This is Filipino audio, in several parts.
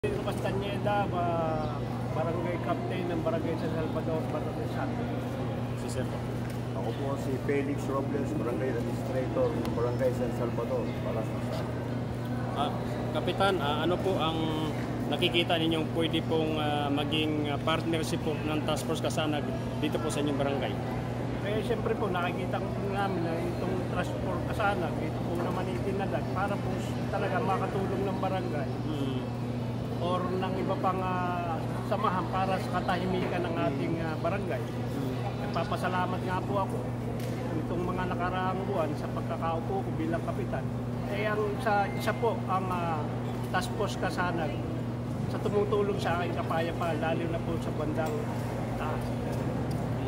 Castañeda, barangay captain ng barangay San Salvador, Barangay Santo. Si Sir. Ako po si Felix Robles, barangay administrator ng barangay San Salvador, Balasang. Kapitan, ano po ang nakikita ninyong pwede pong maging partnership po ng Task Force Kasanag dito po sa inyong barangay? Siyempre po nakikita ko po namin na itong transport Kasanag, ito po naman itinalag para po talaga makatulong ng barangay or ng iba pang samahan para sa katahimikan ng ating barangay. Nagpapasalamat nga po ako itong mga nakaraang buwan sa pagkakaupo ko bilang kapitan. Ang isa po ang Task Force Kasanag sa tumutulong sa aking kapayapaan, lalo na po sa bandang taas.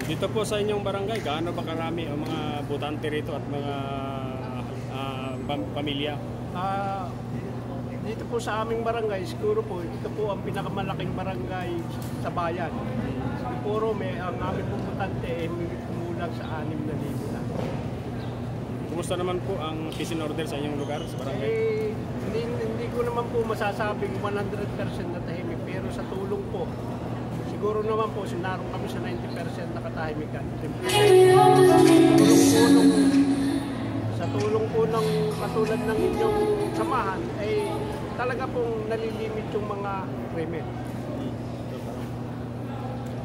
Dito po sa inyong barangay, gaano ba karami ang mga botante rito at mga pamilya? Dito po sa aming barangay, siguro po, ito po ang pinakamalaking barangay sa bayan. Siguro ang aming botante kumulang sa 6,000 na. Kumusta naman po ang peace and order sa inyong lugar, sa barangay? Hindi ko naman po masasabing 100% na tahimik, pero sa tulong po, siguro naman po, sinarong kami sa 90% na katahimikan. Sa tulong po ng katulad ng inyong samahan, ay talaga pong nalilimit yung mga krimen.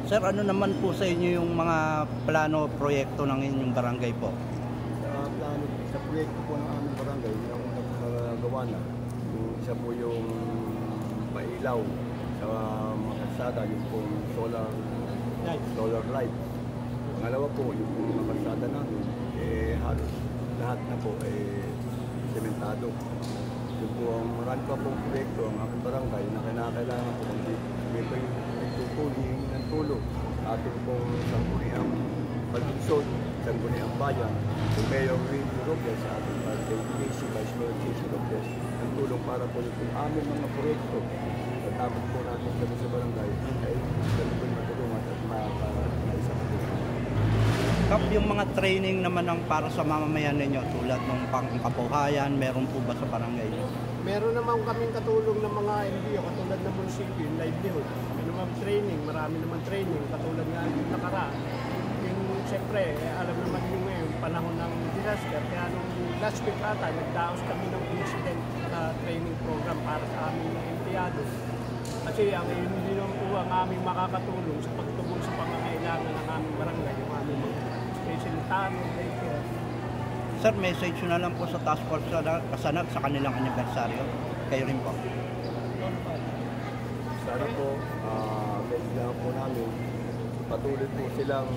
Sir, ano naman po sa inyo yung mga plano, proyekto ng inyong barangay po? Plano sa proyekto po ng aming barangay, yung nagawa na, yung isa po yung pailaw sa mga kalsada, yung pong solar light. Pangalawa po, yung pong mga kalsada namin, halos lahat na po sementado. Yung po ang marami pa pong proyekto ang aming barangay na kinakailangan po kung may po yung nagtutuling ng tulong. Ating pong sangguniang pag-insod, sangguniang bayan, yung Mayor Willie Robles sa ating PDC, Vice Mayor Casey Robles, ang tulong para po yung aming mga proyekto. Pagkabot po natin kami sa barangay, ay kami po matulungan at maisa po. Kap, yung mga training naman ng para sa mamamayan ninyo tulad ng pangkabuhayan, meron po ba sa barangay niyo? Meron naman kaming katulong ng mga NGO, katulad ng munisipyo, yung livelihood. May naman training, marami naman training, katulad nga yung nakaraan. Yung siyempre, alam naman yung ngayon, panahon ng disaster, kaya nung last week ata, nagdaos kami ng incident training program para sa aming empleyado. Kasi ang hindi naman po ang aming makakatulong sa pagtubong sa pangangailangan ng aming barangay, yung aming mga special tanong, daycare. Sir, message na lang po sa Task Force Kasanag sa kanilang anibersaryo. Kayo rin po. Sana po, kailangan po namin, patuloy po silang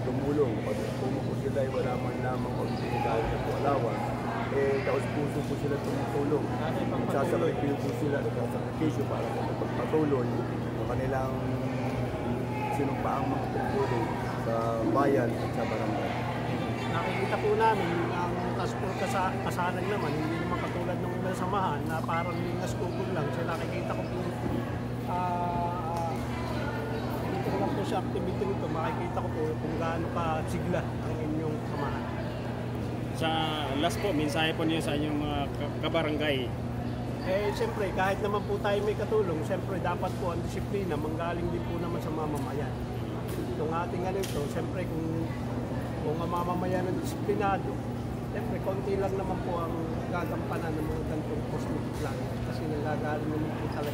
tumulong. Pag po sila ay wala man lamang o dahil na po alawan, taos-puso po sila tumutulong. Sasakripisyo po sila, nagsasakripisyo para sa pagpatuloy ng kanilang sinumpaang mga tungkulong sa bayan at sa barangay. Nakikita po namin ang Task Force Kasanag naman, hindi naman katulad ng unang samahan na parang lingas kukul lang. So nakikita ko po, dito lang po sa activity nito, makikita ko po kung gaano ka sigla ang inyong samahan. Sa last po, mensahe po niyo sa inyong mga kabarangay. Siyempre, kahit naman po tayo may katulong, siyempre dapat po ang disiplina, manggaling din po naman sa mamamayan. Itong ating ganito, siyempre kung ang mamamayan ng disiplinado, siyempre konti lang naman po ang gagampanan ng mga gantong post plan kasi nagagaling naman po talaga